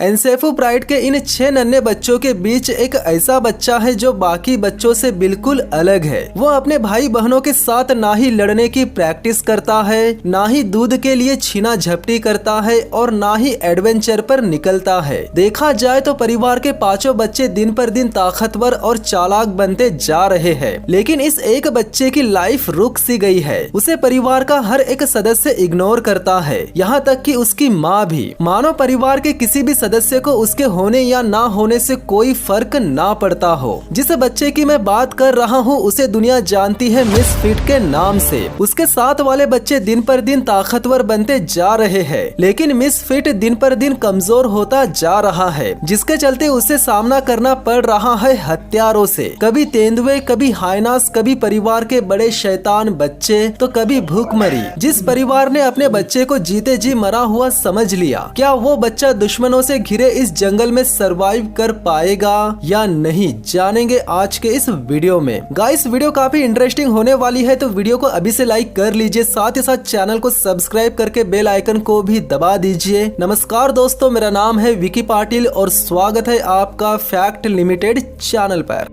एनसेफोप्राइड के इन 6 नन्हे बच्चों के बीच एक ऐसा बच्चा है जो बाकी बच्चों से बिल्कुल अलग है। वो अपने भाई बहनों के साथ ना ही लड़ने की प्रैक्टिस करता है, ना ही दूध के लिए छीना झपटी करता है और ना ही एडवेंचर पर निकलता है। देखा जाए तो परिवार के 5 बच्चे दिन पर दिन ताकतवर और चालाक बनते जा रहे हैं, लेकिन इस एक बच्चे की लाइफ रुक सी गई है। उसे परिवार का हर एक सदस्य इग्नोर करता है, यहाँ तक कि उसकी माँ भी। मानो परिवार के किसी भी सदस्य को उसके होने या ना होने से कोई फर्क ना पड़ता हो। जिस बच्चे की मैं बात कर रहा हूँ उसे दुनिया जानती है मिसफिट के नाम से। उसके साथ वाले बच्चे दिन पर दिन ताकतवर बनते जा रहे हैं, लेकिन मिसफिट दिन पर दिन कमजोर होता जा रहा है, जिसके चलते उसे सामना करना पड़ रहा है हत्यारों से। कभी तेंदुए, कभी हाइनास, कभी परिवार के बड़े शैतान बच्चे, तो कभी भूखमरी। जिस परिवार ने अपने बच्चे को जीते जी मरा हुआ समझ लिया, क्या वो बच्चा दुश्मनों से घिरे इस जंगल में सरवाइव कर पाएगा या नहीं, जानेंगे आज के इस वीडियो में। गाइस, वीडियो काफी इंटरेस्टिंग होने वाली है, तो वीडियो को अभी से लाइक कर लीजिए, साथ ही साथ चैनल को सब्सक्राइब करके बेल आइकन को भी दबा दीजिए। नमस्कार दोस्तों, मेरा नाम है विकी पाटिल और स्वागत है आपका फैक्ट लिमिटेड चैनल पर।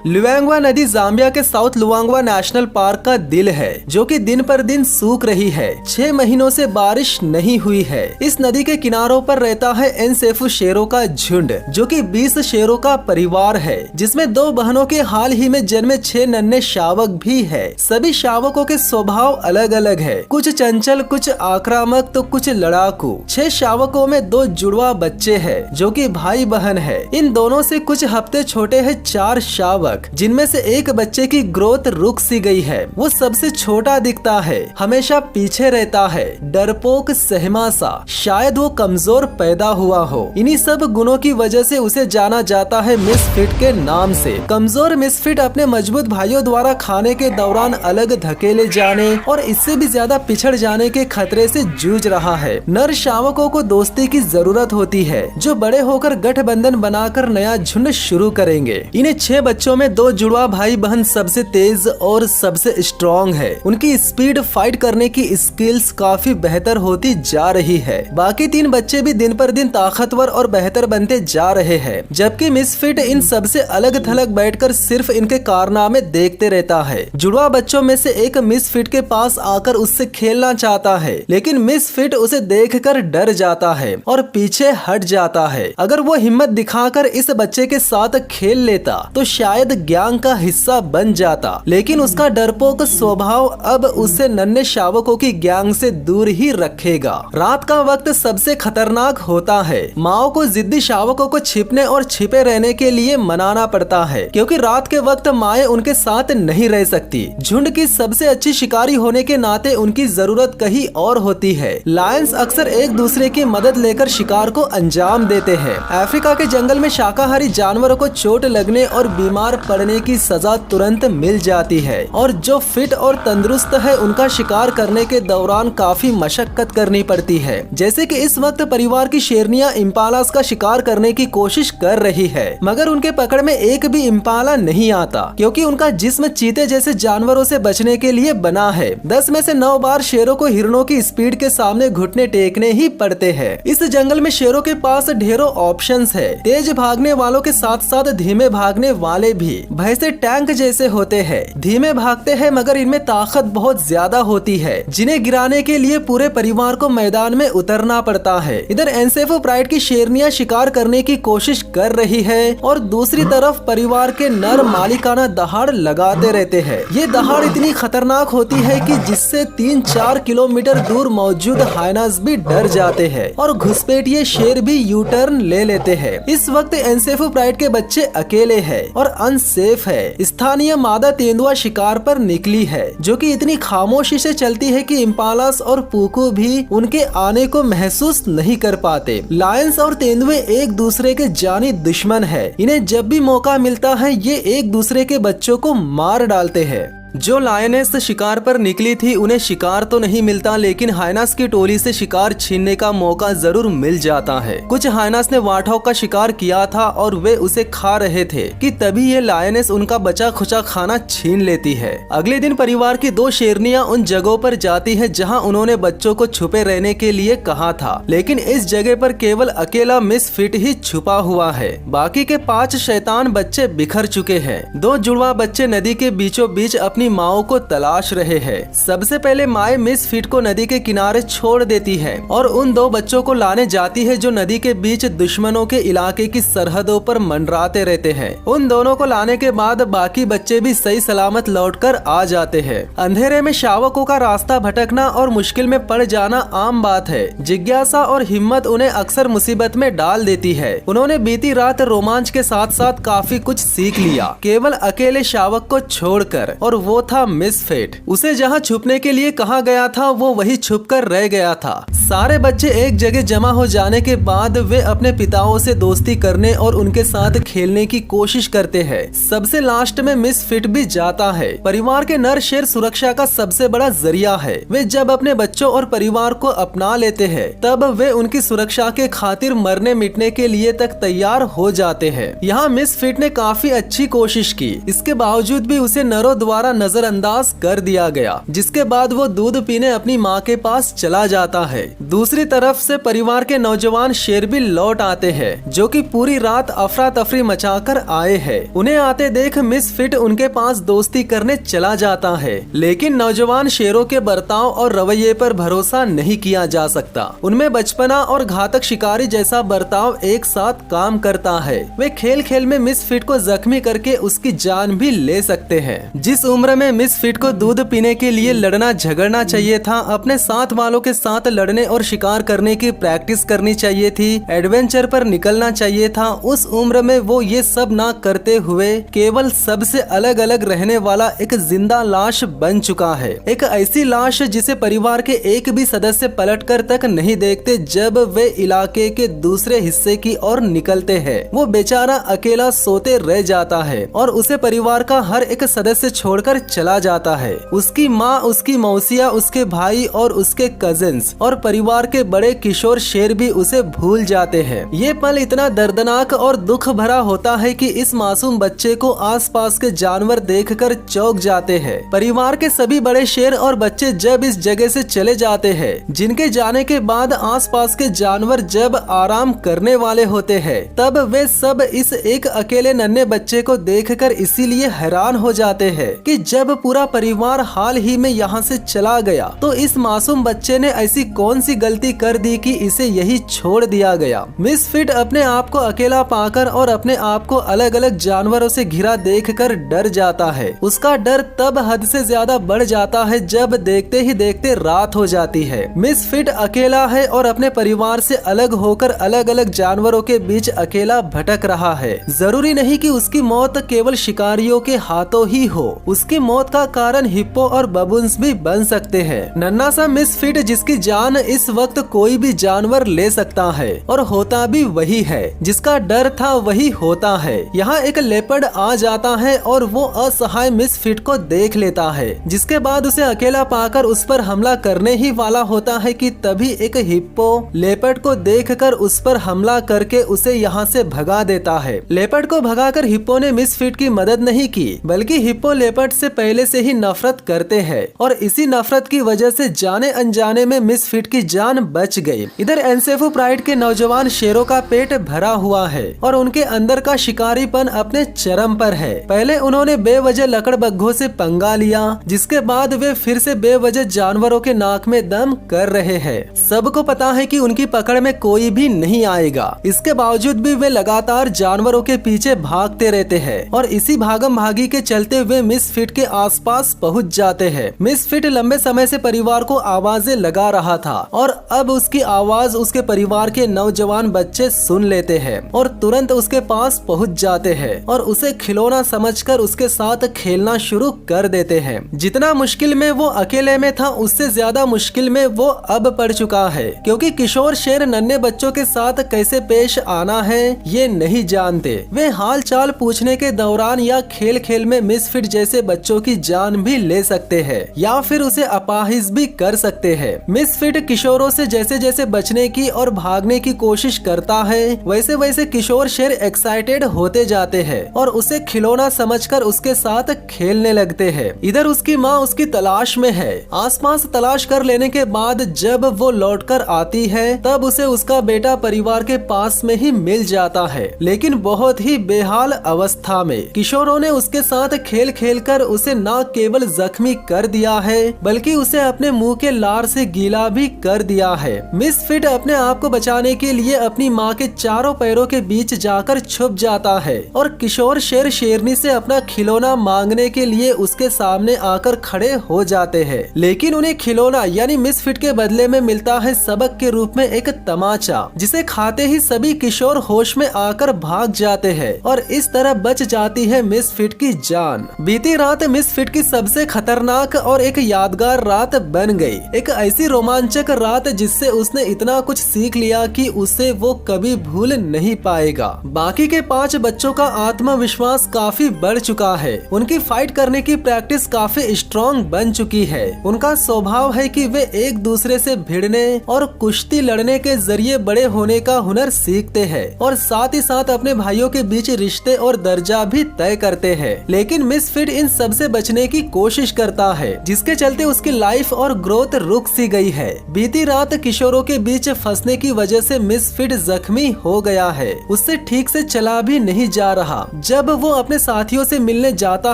लुआंगवा नदी जाम्बिया के साउथ लुआंगवा नेशनल पार्क का दिल है, जो कि दिन पर दिन सूख रही है। 6 महीनों से बारिश नहीं हुई है। इस नदी के किनारों पर रहता है एनसेफू शेरों का झुंड, जो कि 20 शेरों का परिवार है, जिसमें 2 बहनों के हाल ही में जन्मे 6 नन्हे शावक भी है। सभी शावकों के स्वभाव अलग अलग है, कुछ चंचल, कुछ आक्रामक तो कुछ लड़ाकू। 6 शावकों में 2 जुड़वा बच्चे हैं, जो कि भाई बहन है। इन दोनों से कुछ हफ्ते छोटे हैं 4 शावक, जिनमें से एक बच्चे की ग्रोथ रुक सी गई है। वो सबसे छोटा दिखता है, हमेशा पीछे रहता है, डरपोक, सहमा सा। शायद वो कमजोर पैदा हुआ हो। इन्हीं सब गुणों की वजह से उसे जाना जाता है मिसफिट के नाम से। कमजोर मिसफिट अपने मजबूत भाइयों द्वारा खाने के दौरान अलग धकेले जाने और इससे भी ज्यादा पिछड़ जाने के खतरे से जूझ रहा है। नर शावकों को दोस्ती की जरूरत होती है, जो बड़े होकर गठबंधन बनाकर नया झुंड शुरू करेंगे। इन्हें 6 बच्चों में 2 जुड़वा भाई बहन सबसे तेज और सबसे स्ट्रॉन्ग है। उनकी स्पीड, फाइट करने की स्किल्स काफी बेहतर होती जा रही है। बाकी 3 बच्चे भी दिन पर दिन ताकतवर और बेहतर बनते जा रहे हैं, जबकि मिसफिट इन सबसे अलग थलग बैठकर सिर्फ इनके कारनामे देखते रहता है। जुड़वा बच्चों में से एक मिसफिट के पास आकर उससे खेलना चाहता है, लेकिन मिसफिट उसे देखकर डर जाता है और पीछे हट जाता है। अगर वो हिम्मत दिखाकर इस बच्चे के साथ खेल लेता तो शायद गैंग का हिस्सा बन जाता, लेकिन उसका डरपोक स्वभाव अब उसे नन्हे शावकों की गैंग से दूर ही रखेगा। रात का वक्त सबसे खतरनाक होता है। माओ को जिद्दी शावकों को छिपने और छिपे रहने के लिए मनाना पड़ता है, क्योंकि रात के वक्त माए उनके साथ नहीं रह सकती। झुंड की सबसे अच्छी शिकारी होने के नाते उनकी जरूरत कहीं और होती है। लायंस अक्सर एक दूसरे की मदद लेकर शिकार को अंजाम देते हैं। अफ्रीका के जंगल में शाकाहारी जानवरों को चोट लगने और बीमार पड़ने की सजा तुरंत मिल जाती है, और जो फिट और तंदुरुस्त है उनका शिकार करने के दौरान काफी मशक्कत करनी पड़ती है। जैसे कि इस वक्त परिवार की शेरनियां इम्पालास का शिकार करने की कोशिश कर रही है, मगर उनके पकड़ में एक भी इम्पाला नहीं आता, क्योंकि उनका जिस्म चीते जैसे जानवरों से बचने के लिए बना है। 10 में से 9 बार शेरों को हिरणों की स्पीड के सामने घुटने टेकने ही पड़ते हैं। इस जंगल में शेरों के पास ढेरों ऑप्शंस है। तेज भागने वालों के साथ साथ धीमे भागने वाले भी। भैंसे टैंक जैसे होते हैं, धीमे भागते हैं मगर इनमें ताकत बहुत ज्यादा होती है, जिन्हें गिराने के लिए पूरे परिवार को मैदान में उतरना पड़ता है। इधर एनसेफोप्राइड की शेरनियां शिकार करने की कोशिश कर रही है और दूसरी तरफ परिवार के नर मालिकाना दहाड़ लगाते रहते हैं। ये दहाड़ इतनी खतरनाक होती है कि जिससे 3-4 किलोमीटर दूर मौजूद हाइनास भी डर जाते हैं और घुसपैठिए शेर भी यू टर्न ले लेते हैं। इस वक्त एनसेफोप्राइड के बच्चे अकेले हैं और अनसेफ है। स्थानीय मादा तेंदुआ शिकार पर निकली है, जो कि इतनी खामोशी से चलती है कि इम्पालास और पूकू भी उनके आने को महसूस नहीं कर पाते। लायंस और तेंदुए एक दूसरे के जानी दुश्मन है। इन्हें जब भी मौका मिलता है ये एक दूसरे के बच्चों को मार डालते हैं। जो लायनेस शिकार पर निकली थी उन्हें शिकार तो नहीं मिलता, लेकिन हाइनास की टोली से शिकार छीनने का मौका जरूर मिल जाता है। कुछ हाइनास ने वार्थॉग का शिकार किया था और वे उसे खा रहे थे कि तभी ये लायनेस उनका बचा खुचा खाना छीन लेती है। अगले दिन परिवार की 2 शेरनियां उन जगहों पर जाती है जहां उन्होंने बच्चों को छुपे रहने के लिए कहा था, लेकिन इस जगह पर केवल अकेला मिसफिट ही छुपा हुआ है। बाकी के 5 शैतान बच्चे बिखर चुके हैं। 2 जुड़वा बच्चे नदी के बीचों बीच अपनी माओ को तलाश रहे हैं। सबसे पहले माए मिसफिट को नदी के किनारे छोड़ देती है और उन 2 बच्चों को लाने जाती है जो नदी के बीच दुश्मनों के इलाके की सरहदों पर मंडराते रहते हैं। उन दोनों को लाने के बाद बाकी बच्चे भी सही सलामत लौटकर आ जाते हैं। अंधेरे में शावकों का रास्ता भटकना और मुश्किल में पड़ जाना आम बात है। जिज्ञासा और हिम्मत उन्हें अक्सर मुसीबत में डाल देती है। उन्होंने बीती रात रोमांच के साथ साथ काफी कुछ सीख लिया, केवल अकेले शावक को छोड़कर, और वो था मिसफिट। उसे जहाँ छुपने के लिए कहा गया था वो वही छुपकर रह गया था। सारे बच्चे एक जगह जमा हो जाने के बाद वे अपने पिताओं से दोस्ती करने और उनके साथ खेलने की कोशिश करते हैं। सबसे लास्ट में मिसफिट भी जाता है। परिवार के नर शेर सुरक्षा का सबसे बड़ा जरिया है। वे जब अपने बच्चों और परिवार को अपना लेते हैं तब वे उनकी सुरक्षा के खातिर मरने मिटने के लिए तक तैयार हो जाते हैं। यहाँ मिसफिट ने काफी अच्छी कोशिश की, इसके बावजूद भी उसे नरों द्वारा नजरअंदाज कर दिया गया, जिसके बाद वो दूध पीने अपनी माँ के पास चला जाता है। दूसरी तरफ से परिवार के नौजवान शेर भी लौट आते हैं, जो कि पूरी रात अफरा तफरी मचाकर आए हैं। उन्हें आते देख मिसफिट उनके पास दोस्ती करने चला जाता है, लेकिन नौजवान शेरों के बर्ताव और रवैये पर भरोसा नहीं किया जा सकता। उनमें बचपना और घातक शिकारी जैसा बर्ताव एक साथ काम करता है। वे खेल खेल में मिसफिट को जख्मी करके उसकी जान भी ले सकते हैं। जिस उम्र में मिसफिट को दूध पीने के लिए लड़ना झगड़ना चाहिए था, अपने साथ वालों के साथ लड़ने और शिकार करने की प्रैक्टिस करनी चाहिए थी, एडवेंचर पर निकलना चाहिए था, उस उम्र में वो ये सब ना करते हुए केवल सबसे अलग अलग रहने वाला एक जिंदा लाश बन चुका है। एक ऐसी लाश जिसे परिवार के एक भी सदस्य पलटकर तक नहीं देखते जब वे इलाके के दूसरे हिस्से की ओर निकलते हैं। वो बेचारा अकेला सोते रह जाता है और उसे परिवार का हर एक सदस्य छोड़कर चला जाता है। उसकी माँ, उसकी मौसिया, उसके भाई और उसके कजिन्स और परिवार के बड़े किशोर शेर भी उसे भूल जाते हैं। ये पल इतना दर्दनाक और दुख भरा होता है कि इस मासूम बच्चे को आसपास के जानवर देखकर चौंक जाते हैं। परिवार के सभी बड़े शेर और बच्चे जब इस जगह से चले जाते हैं, जिनके जाने के बाद आसपास के जानवर जब आराम करने वाले होते हैं, तब वे सब इस एक अकेले नन्हे बच्चे को देखकर इसीलिए हैरान हो जाते हैं कि जब पूरा परिवार हाल ही में यहाँ से चला गया तो इस मासूम बच्चे ने ऐसी कौन सी गलती कर दी कि इसे यही छोड़ दिया गया। मिसफिट अपने आप को अकेला पाकर और अपने आप को अलग अलग जानवरों से घिरा देखकर डर जाता है। उसका डर तब हद से ज्यादा बढ़ जाता है जब देखते ही देखते रात हो जाती है। मिसफिट अकेला है और अपने परिवार से अलग होकर अलग अलग जानवरों के बीच अकेला भटक रहा है। जरूरी नहीं कि उसकी मौत केवल शिकारियों के हाथों ही हो, उसकी मौत का कारण हिप्पो और बबून्स भी बन सकते हैं। नन्हा सा मिसफिट जिसकी जान इस वक्त कोई भी जानवर ले सकता है और होता भी वही है, जिसका डर था वही होता है। यहाँ एक लेपर्ड आ जाता है और वो असहाय मिसफिट को देख लेता है, जिसके बाद उसे अकेला पाकर उस पर हमला करने ही वाला होता है कि तभी एक हिप्पो लेपर्ड को देखकर उस पर हमला करके उसे यहाँ से भगा देता है। लेपर्ड को भगाकर हिप्पो ने मिसफिट की मदद नहीं की, बल्कि हिप्पो लेपर्ड से पहले से ही नफरत करते हैं और इसी नफरत की वजह से जाने अनजाने में मिसफिट की जान बच गई। इधर एनसेफोप्राइड के नौजवान शेरों का पेट भरा हुआ है और उनके अंदर का शिकारीपन अपने चरम पर है। पहले उन्होंने बेवजह लकड़बग्घों से पंगा लिया, जिसके बाद वे फिर से बेवजह जानवरों के नाक में दम कर रहे हैं। सबको पता है कि उनकी पकड़ में कोई भी नहीं आएगा, इसके बावजूद भी वे लगातार जानवरों के पीछे भागते रहते हैं और इसी भागम भागी के चलते वे मिसफिट के आसपास पहुंच जाते हैं। मिसफिट लंबे समय से परिवार को आवाजें लगा रहा था और अब उसकी आवाज उसके परिवार के नौजवान बच्चे सुन लेते हैं और तुरंत उसके पास पहुंच जाते हैं और उसे खिलौना समझकर उसके साथ खेलना शुरू कर देते हैं। जितना मुश्किल में वो अकेले में था, उससे ज्यादा मुश्किल में वो अब पड़ चुका है, क्योंकि किशोर शेर नन्हे बच्चों के साथ कैसे पेश आना है ये नहीं जानते। वे हाल चाल पूछने के दौरान या खेल खेल में मिसफिट जैसे बच्चों बच्चों की जान भी ले सकते हैं या फिर उसे अपाहिज भी कर सकते हैं। मिसफिट किशोरों से जैसे जैसे बचने की और भागने की कोशिश करता है, वैसे वैसे किशोर शेर एक्साइटेड होते जाते हैं और उसे खिलौना समझकर उसके साथ खेलने लगते हैं। इधर उसकी माँ उसकी तलाश में है। आसपास तलाश कर लेने के बाद जब वो लौटकर आती है तब उसे उसका बेटा परिवार के पास में ही मिल जाता है, लेकिन बहुत ही बेहाल अवस्था में। किशोरों ने उसके साथ खेल खेल कर उसे न केवल जख्मी कर दिया है बल्कि उसे अपने मुंह के लार से गीला भी कर दिया है। मिसफिट अपने आप को बचाने के लिए अपनी माँ के चारों पैरों के बीच जाकर छुप जाता है और किशोर शेर शेरनी से अपना खिलौना मांगने के लिए उसके सामने आकर खड़े हो जाते हैं, लेकिन उन्हें खिलौना यानी मिसफिट के बदले में मिलता है सबक के रूप में एक तमाचा, जिसे खाते ही सभी किशोर होश में आकर भाग जाते हैं और इस तरह बच जाती है मिसफिट की जान। बीती रात मिसफिट की सबसे खतरनाक और एक यादगार रात बन गई। एक ऐसी रोमांचक रात जिससे उसने इतना कुछ सीख लिया कि उसे वो कभी भूल नहीं पाएगा। बाकी के 5 बच्चों का आत्मविश्वास काफी बढ़ चुका है। उनकी फाइट करने की प्रैक्टिस काफी स्ट्रॉन्ग बन चुकी है। उनका स्वभाव है कि वे एक दूसरे से भिड़ने और कुश्ती लड़ने के जरिए बड़े होने का हुनर सीखते हैं और साथ ही साथ अपने भाइयों के बीच रिश्ते और दर्जा भी तय करते हैं। लेकिन मिसफिट इन सब से बचने की कोशिश करता है, जिसके चलते उसकी लाइफ और ग्रोथ रुक सी गई है। बीती रात किशोरों के बीच फंसने की वजह से मिसफिट जख्मी हो गया है। उससे ठीक से चला भी नहीं जा रहा। जब वो अपने साथियों से मिलने जाता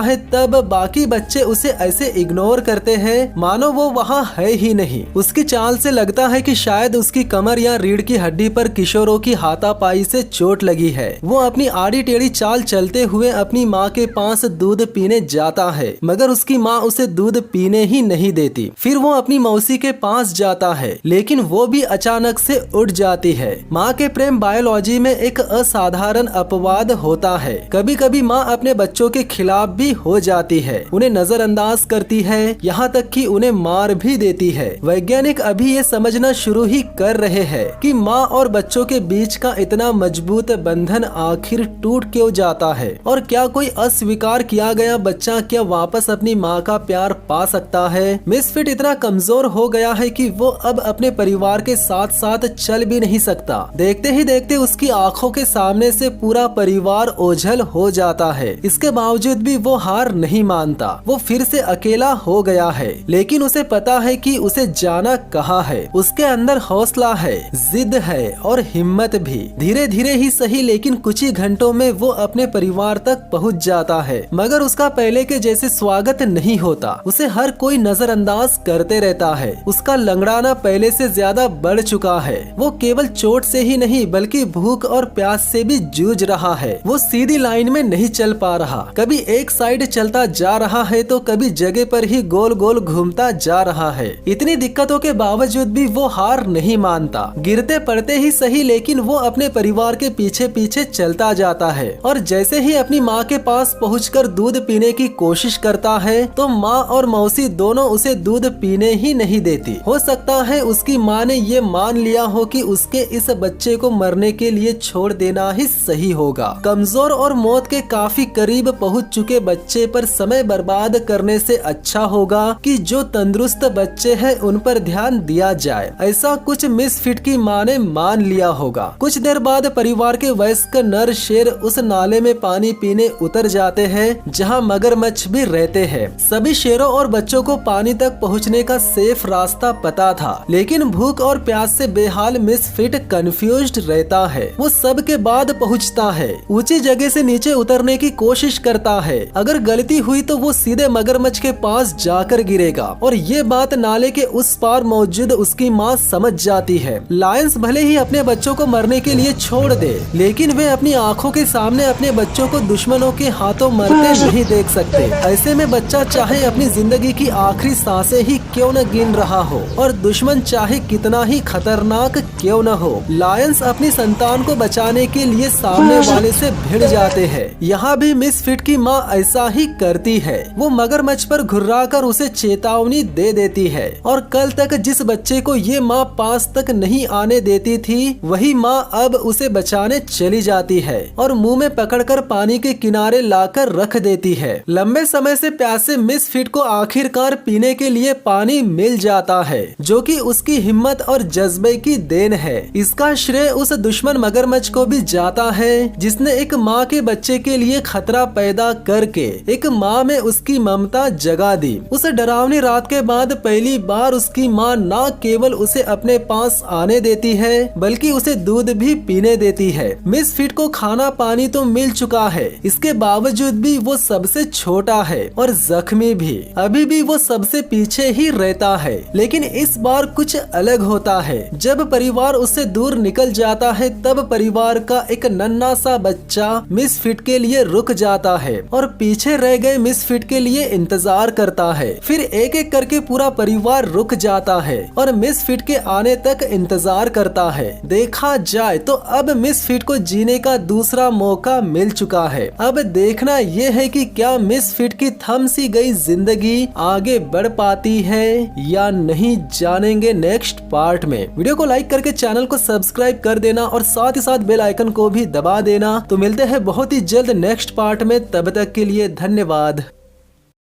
है तब बाकी बच्चे उसे ऐसे इग्नोर करते हैं मानो वो वहाँ है ही नहीं। उसकी चाल से लगता है कि शायद उसकी कमर या रीढ़ की हड्डी पर किशोरों की हाथापाई से चोट लगी है। वो अपनी आड़ी टेढ़ी चाल चलते हुए अपनी माँ के पास दूध पीने जाता है, मगर उसकी माँ उसे दूध पीने ही नहीं देती। फिर वो अपनी मौसी के पास जाता है, लेकिन वो भी अचानक से उठ जाती है। माँ के प्रेम बायोलॉजी में एक असाधारण अपवाद होता है। कभी कभी माँ अपने बच्चों के खिलाफ भी हो जाती है, उन्हें नजरअंदाज करती है, यहाँ तक कि उन्हें मार भी देती है। वैज्ञानिक अभी ये समझना शुरू ही कर रहे हैं कि माँ और बच्चों के बीच का इतना मजबूत बंधन आखिर टूट क्यों जाता है और क्या कोई अस्वीकार किया गया बच्चा क्या वापस अपनी माँ का प्यार पा सकता है। मिसफिट इतना कमजोर हो गया है कि वो अब अपने परिवार के साथ साथ चल भी नहीं सकता। देखते ही देखते उसकी आंखों के सामने से पूरा परिवार ओझल हो जाता है। इसके बावजूद भी वो हार नहीं मानता। वो फिर से अकेला हो गया है, लेकिन उसे पता है कि उसे जाना कहाँ है। उसके अंदर हौसला है, जिद है और हिम्मत भी। धीरे धीरे ही सही, लेकिन कुछ ही घंटों में वो अपने परिवार तक पहुँच जाता है, मगर उसका पहले के जैसे स्वागत नहीं होता। उसे हर कोई नजरअंदाज करते रहता है। उसका लंगड़ाना पहले से ज्यादा बढ़ चुका है। वो केवल चोट से ही नहीं बल्कि भूख और प्यास से भी जूझ रहा है। वो सीधी लाइन में नहीं चल पा रहा। कभी एक साइड चलता जा रहा है तो कभी जगह पर ही गोल गोल घूमता जा रहा है। इतनी दिक्कतों के बावजूद भी वो हार नहीं मानता। गिरते पड़ते ही सही, लेकिन वो अपने परिवार के पीछे पीछे चलता जाता है और जैसे ही अपनी माँ के पास पहुंचकर दूध पीने की कोशिश करता है तो माँ और मौसी दोनों उसे दूध पीने ही नहीं देती। हो सकता है उसकी माँ ने ये मान लिया हो कि उसके इस बच्चे को मरने के लिए छोड़ देना ही सही होगा। कमजोर और मौत के काफी करीब पहुंच चुके बच्चे पर समय बर्बाद करने से अच्छा होगा कि जो तंदुरुस्त बच्चे हैं उन पर ध्यान दिया जाए। ऐसा कुछ मिसफिट की माँ ने मान लिया होगा। कुछ देर बाद परिवार के वयस्क नर शेर उस नाले में पानी पीने उतर जाते हैं जहाँ मगरमच्छ भी रहते हैं। सभी शेरों और बच्चों को पानी तक पहुँचने का सेफ रास्ता पता था, लेकिन भूख और प्यास से बेहाल मिसफिट कंफ्यूज्ड रहता है। वो सब के बाद पहुँचता है, ऊंची जगह से नीचे उतरने की कोशिश करता है। अगर गलती हुई तो वो सीधे मगरमच्छ के पास जाकर गिरेगा और ये बात नाले के उस पार मौजूद उसकी माँ समझ जाती है। लायंस भले ही अपने बच्चों को मरने के लिए छोड़ दे, लेकिन वे अपनी आंखों के सामने अपने बच्चों को दुश्मनों के हाथों मरते नहीं देख सकते। ऐसे में बच्चा चाहे अपनी जिंदगी की आखिरी सांसें ही क्यों न गिन रहा हो और दुश्मन चाहे कितना ही खतरनाक क्यों न हो, लायंस अपनी संतान को बचाने के लिए सामने वाले से भिड़ जाते हैं। यहाँ भी मिसफिट की माँ ऐसा ही करती है। वो मगरमच्छ पर घुर्राकर उसे चेतावनी दे देती है और कल तक जिस बच्चे को ये माँ पास तक नहीं आने देती थी, वही माँ अब उसे बचाने चली जाती है और मुंह में पकड़कर पानी के किनारे लाकर रख देती है। लंबे लंबे समय से प्यासे मिसफिट को आखिरकार पीने के लिए पानी मिल जाता है, जो कि उसकी हिम्मत और जज्बे की देन है। इसका श्रेय उस दुश्मन मगरमच्छ को भी जाता है जिसने एक माँ के बच्चे के लिए खतरा पैदा करके एक माँ में उसकी ममता जगा दी। उस डरावनी रात के बाद पहली बार उसकी माँ न केवल उसे अपने पास आने देती है बल्कि उसे दूध भी पीने देती है। मिसफिट को खाना पानी तो मिल चुका है, इसके बावजूद भी वो सबसे छोटा है और जख्मी भी। अभी भी वो सबसे पीछे ही रहता है, लेकिन इस बार कुछ अलग होता है। जब परिवार उससे दूर निकल जाता है तब परिवार का एक नन्हा सा बच्चा मिसफिट के लिए रुक जाता है और पीछे रह गए मिसफिट के लिए इंतजार करता है। फिर एक एक करके पूरा परिवार रुक जाता है और मिसफिट के आने तक इंतजार करता है। देखा जाए तो अब मिसफिट को जीने का दूसरा मौका मिल चुका है। अब देखना ये है कि क्या मिसफिट की थम सी गई जिंदगी आगे बढ़ पाती है या नहीं, जानेंगे नेक्स्ट पार्ट में। वीडियो को लाइक करके चैनल को सब्सक्राइब कर देना और साथ ही साथ बेल आइकन को भी दबा देना। तो मिलते हैं बहुत ही जल्द नेक्स्ट पार्ट में, तब तक के लिए धन्यवाद।